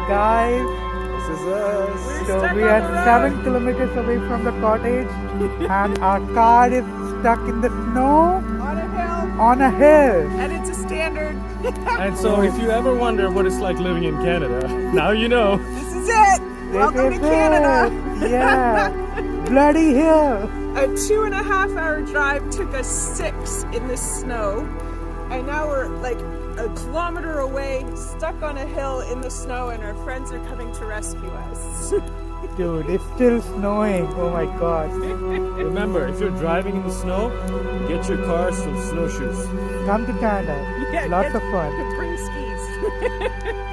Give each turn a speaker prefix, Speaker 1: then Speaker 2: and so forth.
Speaker 1: guys.
Speaker 2: This is us.
Speaker 1: So
Speaker 3: stuck
Speaker 1: we
Speaker 3: on
Speaker 1: are
Speaker 3: the road.
Speaker 1: 7 kilometers away from the cottage, and our car is stuck in the snow
Speaker 3: On a hill,
Speaker 1: on a hill.
Speaker 3: and it's a standard.
Speaker 2: And so if you ever wonder what it's like living in Canada, now you know.
Speaker 3: This is it. Welcome
Speaker 1: This
Speaker 3: to
Speaker 1: is
Speaker 3: Canada.
Speaker 1: it. Yeah, bloody hill.
Speaker 3: A 2.5-hour drive took us 6 in the snow, and now we're like a kilometer away, stuck on a hill in the snow, and our friends are coming to rescue us.
Speaker 1: Dude, it's still snowing. Oh my god.
Speaker 2: Remember, if you're driving in the snow, get your car some snowshoes.
Speaker 1: Come to Canada.
Speaker 3: Yeah,
Speaker 1: Lots of fun.
Speaker 3: Bring skis.